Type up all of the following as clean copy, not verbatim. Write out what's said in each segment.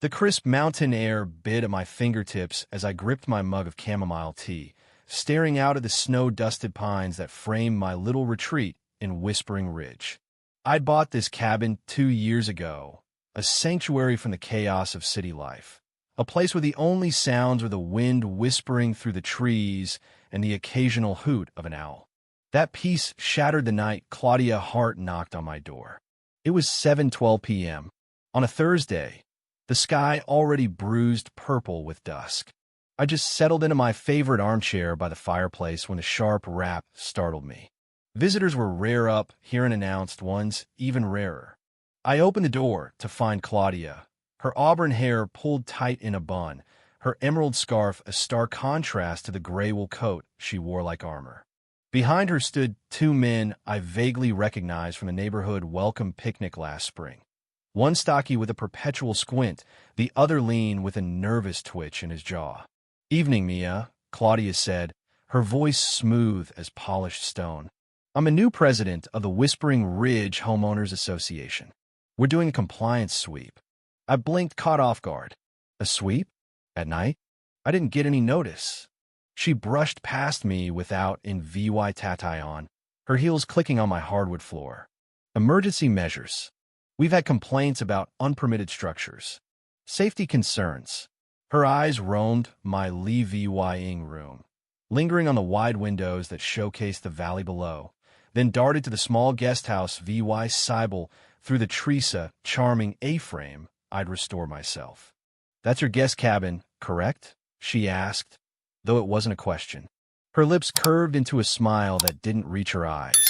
The crisp mountain air bit at my fingertips as I gripped my mug of chamomile tea, staring out at the snow-dusted pines that framed my little retreat in Whispering Ridge. I'd bought this cabin 2 years ago, a sanctuary from the chaos of city life, a place where the only sounds were the wind whispering through the trees and the occasional hoot of an owl. That peace shattered the night Claudia Hart knocked on my door. It was 7:12 p.m. on a Thursday, the sky already bruised purple with dusk. I just settled into my favorite armchair by the fireplace when a sharp rap startled me. Visitors were rare up here and announced ones even rarer. I opened the door to find Claudia, her auburn hair pulled tight in a bun, her emerald scarf a stark contrast to the gray wool coat she wore like armor. Behind her stood two men I vaguely recognized from the neighborhood welcome picnic last spring. One stocky with a perpetual squint, the other lean with a nervous twitch in his jaw. "Evening, Mia," Claudia said, her voice smooth as polished stone. "I'm a new president of the Whispering Ridge Homeowners Association. We're doing a compliance sweep." I blinked, caught off guard. A sweep? At night? I didn't get any notice. She brushed past me without in VY tatai on, her heels clicking on my hardwood floor. "Emergency measures. We've had complaints about unpermitted structures. Safety concerns." Her eyes roamed my Lee VY-ing room, lingering on the wide windows that showcased the valley below, then darted to the small guest house VY Seibel through the Teresa charming A-frame. I'd restore myself. "That's your guest cabin, correct?" she asked, though it wasn't a question. Her lips curved into a smile that didn't reach her eyes.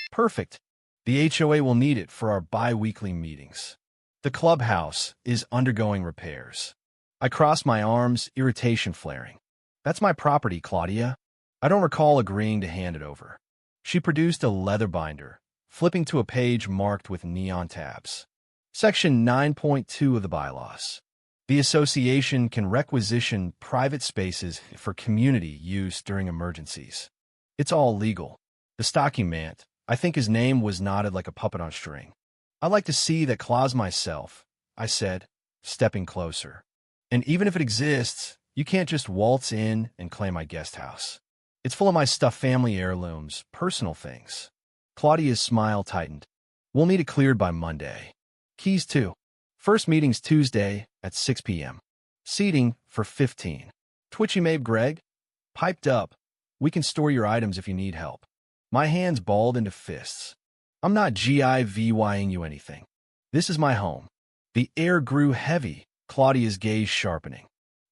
"Perfect. The HOA will need it for our bi-weekly meetings. The clubhouse is undergoing repairs." I crossed my arms, irritation flaring. "That's my property, Claudia." I don't recall agreeing to hand it over. She produced a leather binder, flipping to a page marked with neon tabs. Section 9.2 of the bylaws. The association can requisition private spaces for community use during emergencies. It's all legal. The stocky man, I think his name was knotted like a puppet on string. "I'd like to see that clause myself," I said, stepping closer. "And even if it exists, you can't just waltz in and claim my guest house. It's full of my stuffed family heirlooms, personal things." Claudia's smile tightened. "We'll need it cleared by Monday. Keys too. First meeting's Tuesday at 6 p.m. Seating for 15. Twitchy Mabe Greg? Piped up. We can store your items if you need help." My hands balled into fists. "I'm not GIVYing you anything. This is my home." The air grew heavy, Claudia's gaze sharpening.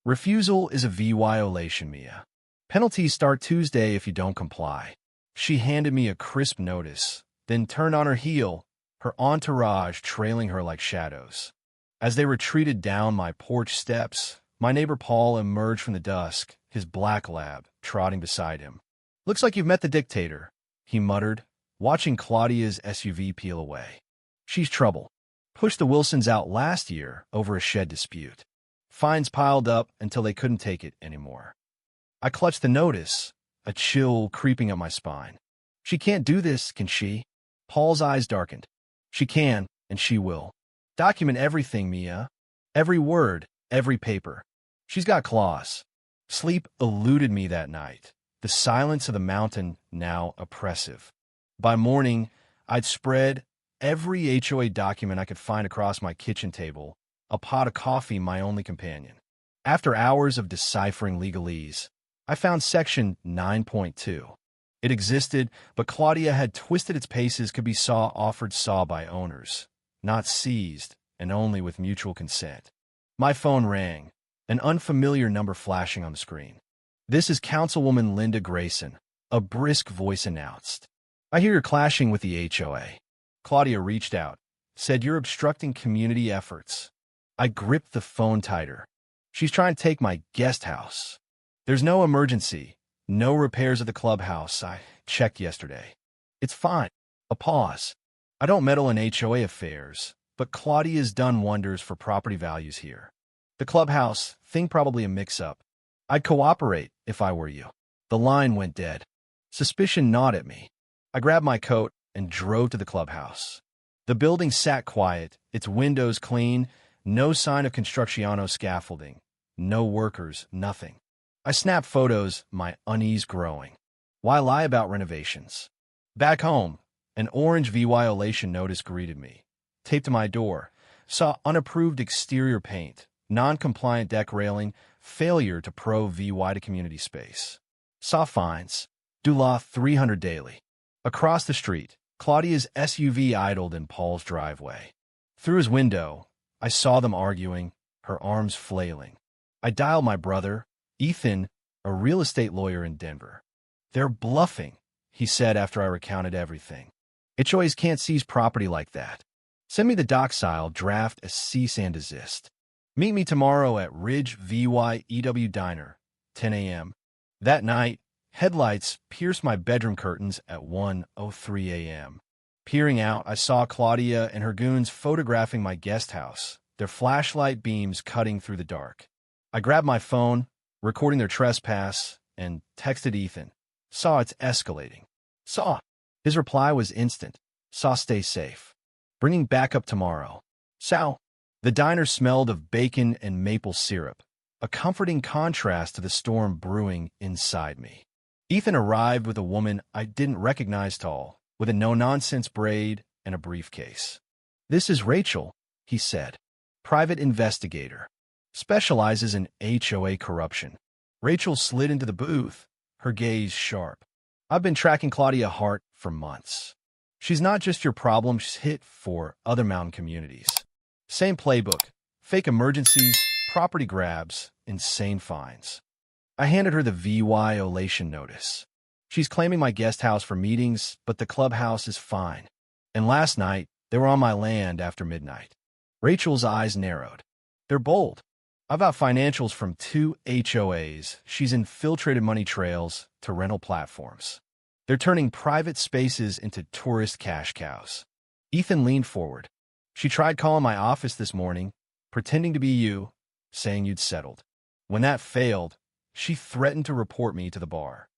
"Refusal is a violation, Mia. Penalties start Tuesday if you don't comply." She handed me a crisp notice, then turned on her heel, her entourage trailing her like shadows. As they retreated down my porch steps, my neighbor Paul emerged from the dusk, his black lab trotting beside him. "Looks like you've met the dictator," he muttered, watching Claudia's SUV peel away. "She's trouble. Pushed the Wilsons out last year over a shed dispute. Fines piled up until they couldn't take it anymore." I clutched the notice, a chill creeping up my spine. "She can't do this, can she?" Paul's eyes darkened. "She can, and she will. Document everything, Mia. Every word, every paper. She's got claws." Sleep eluded me that night, the silence of the mountain now oppressive. By morning, I'd spread every HOA document I could find across my kitchen table, a pot of coffee my only companion. After hours of deciphering legalese, I found Section 9.2. It existed, but Claudia had twisted its paces could be offered by owners, not seized, and only with mutual consent. My phone rang, an unfamiliar number flashing on the screen. "This is Councilwoman Linda Grayson," a brisk voice announced. "I hear you're clashing with the HOA. Claudia reached out, said you're obstructing community efforts." I gripped the phone tighter. "She's trying to take my guest house. There's no emergency, no repairs at the clubhouse. I checked yesterday. It's fine." A pause. "I don't meddle in HOA affairs, but Claudia's done wonders for property values here. The clubhouse thing probably a mix-up. I'd cooperate if I were you." The line went dead. Suspicion gnawed at me. I grabbed my coat and drove to the clubhouse. The building sat quiet, its windows clean, No sign of construcciano scaffolding. No workers, nothing. I snapped photos, my unease growing. Why lie about renovations? Back home, an orange violation notice greeted me. Taped to my door. Saw unapproved exterior paint, non-compliant deck railing, failure to pro-VY to community space. Saw fines. Due law 300 daily. Across the street, Claudia's SUV idled in Paul's driveway. Through his window, I saw them arguing, her arms flailing. I dialed my brother, Ethan, a real estate lawyer in Denver. They're bluffing, he said after I recounted everything. HOAs can't seize property like that. Send me the doc-style draft as cease and desist. Meet me tomorrow at Ridge VYEW Diner, 10 a.m. That night, headlights pierced my bedroom curtains at 1:03 a.m. Peering out, I saw Claudia and her goons photographing my guest house, their flashlight beams cutting through the dark. I grabbed my phone, recording their trespass, and texted Ethan. Saw it's escalating. Saw. His reply was instant. Saw stay safe. Bringing backup tomorrow. Sow. The diner smelled of bacon and maple syrup, a comforting contrast to the storm brewing inside me. Ethan arrived with a woman I didn't recognize tall, with a no-nonsense braid and a briefcase. This is Rachel, he said. Private investigator. Specializes in HOA corruption. Rachel slid into the booth, her gaze sharp. I've been tracking Claudia Hart for months. She's not just your problem, she's hit for other mountain communities. Same playbook. Fake emergencies, property grabs, insane fines. I handed her the violation notice. She's claiming my guest house for meetings, but the clubhouse is fine. And last night, they were on my land after midnight. Rachel's eyes narrowed. They're bold. I've got financials from 2 HOAs. She's infiltrated money trails to rental platforms. They're turning private spaces into tourist cash cows. Ethan leaned forward. She tried calling my office this morning, pretending to be you, saying you'd settled. When that failed, she threatened to report me to the bar.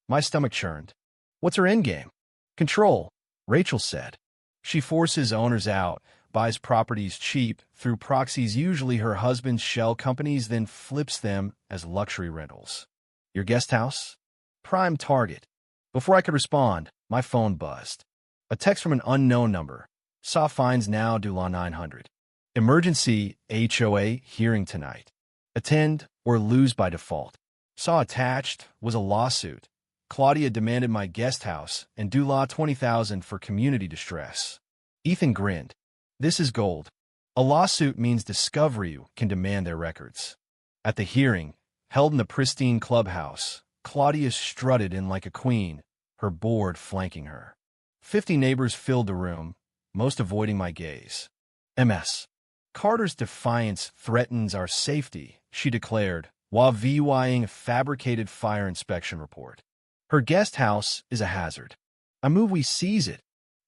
My stomach churned. What's her endgame? Control, Rachel said. She forces owners out, buys properties cheap through proxies, usually her husband's shell companies, then flips them as luxury rentals. Your guest house? Prime target. Before I could respond, my phone buzzed. A text from an unknown number. Saw fines now, due law 900. Emergency HOA hearing tonight. Attend or lose by default. Saw attached was a lawsuit. Claudia demanded my guest house and due law 20,000 for community distress. Ethan grinned. This is gold. A lawsuit means Discovery can demand their records. At the hearing, held in the pristine clubhouse, Claudia strutted in like a queen, her board flanking her. 50 neighbors filled the room, most avoiding my gaze. MS. Carter's defiance threatens our safety, she declared, while VYing a fabricated fire inspection report. Her guest house is a hazard. I move we seize it.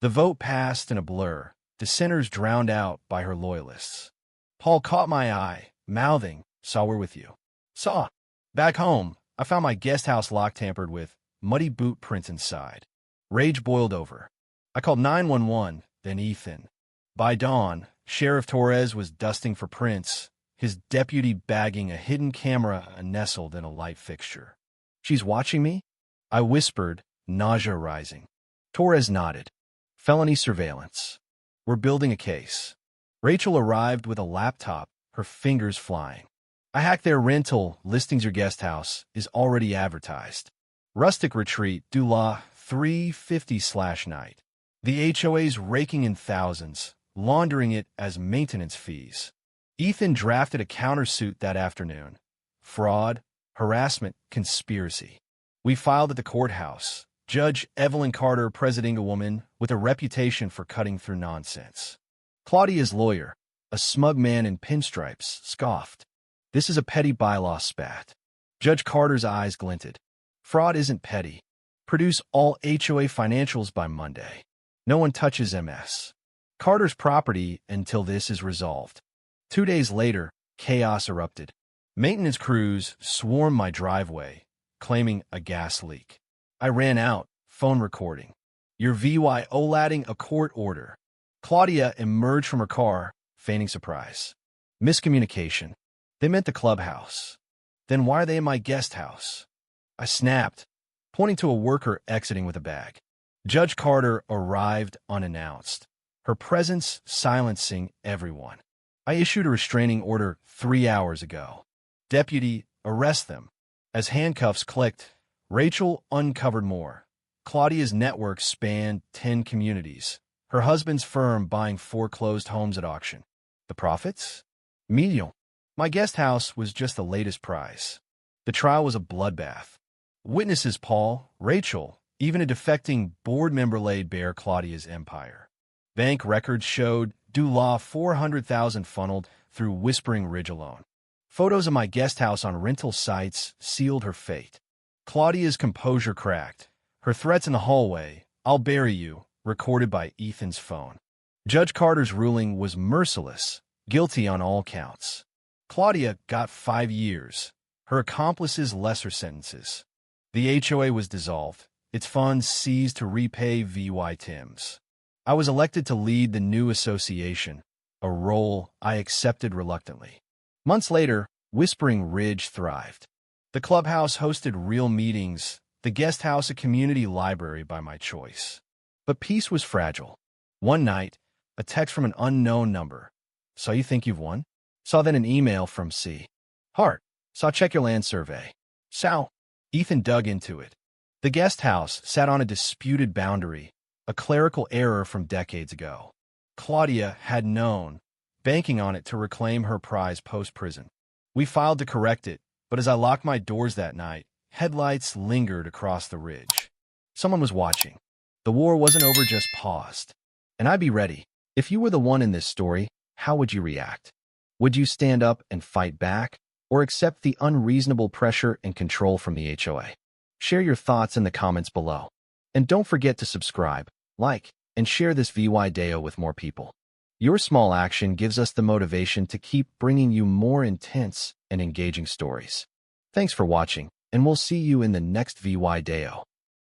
The vote passed in a blur, dissenters drowned out by her loyalists. Paul caught my eye, mouthing, saw we're with you. Saw. Back home, I found my guest house lock tampered with, muddy boot prints inside. Rage boiled over. I called 911, then Ethan. By dawn, Sheriff Torres was dusting for prints, his deputy bagging a hidden camera nestled in a light fixture. She's watching me? I whispered, nausea rising. Torres nodded. Felony surveillance. We're building a case. Rachel arrived with a laptop, her fingers flying. I hacked their rental, listings your guest house, is already advertised. Rustic retreat, due law 350/night. The HOA's raking in thousands, laundering it as maintenance fees. Ethan drafted a countersuit that afternoon. Fraud, harassment, conspiracy. We filed at the courthouse. Judge Evelyn Carter, presiding a woman with a reputation for cutting through nonsense. Claudia's lawyer, a smug man in pinstripes, scoffed. This is a petty bylaw spat. Judge Carter's eyes glinted. Fraud isn't petty. Produce all HOA financials by Monday. No one touches MS. Carter's property until this is resolved. 2 days later, chaos erupted. Maintenance crews swarmed my driveway, claiming a gas leak. I ran out, phone recording. Your VYOLADing a court order. Claudia emerged from her car, feigning surprise. Miscommunication. They meant the clubhouse. Then why are they in my guest house? I snapped, pointing to a worker exiting with a bag. Judge Carter arrived unannounced, her presence silencing everyone. I issued a restraining order 3 hours ago. Deputy, arrest them. As handcuffs clicked, Rachel uncovered more. Claudia's network spanned 10 communities, her husband's firm buying foreclosed homes at auction. The profits? Medial. My guest house was just the latest prize. The trial was a bloodbath. Witnesses Paul, Rachel, even a defecting board member laid bare Claudia's empire. Bank records showed due law $400,000 funneled through Whispering Ridge alone. Photos of my guest house on rental sites sealed her fate. Claudia's composure cracked. Her threats in the hallway, "I'll bury you," recorded by Ethan's phone. Judge Carter's ruling was merciless, guilty on all counts. Claudia got 5 years, her accomplices lesser sentences. The HOA was dissolved, its funds seized to repay VY Timms. I was elected to lead the new association, a role I accepted reluctantly. Months later, Whispering Ridge thrived. The clubhouse hosted real meetings, the guest house a community library by my choice. But peace was fragile. One night, a text from an unknown number. "So you think you've won?" Saw then an email from C. Hart. Saw check your land survey. Sal. Ethan dug into it. The guest house sat on a disputed boundary, a clerical error from decades ago. Claudia had known, banking on it to reclaim her prize post-prison. We filed to correct it, but as I locked my doors that night, headlights lingered across the ridge. Someone was watching. The war wasn't over, just paused. And I'd be ready. If you were the one in this story, how would you react? Would you stand up and fight back, or accept the unreasonable pressure and control from the HOA? Share your thoughts in the comments below. And don't forget to subscribe, like, and share this VY Deo with more people. Your small action gives us the motivation to keep bringing you more intense and engaging stories. Thanks for watching, and we'll see you in the next VY Deo.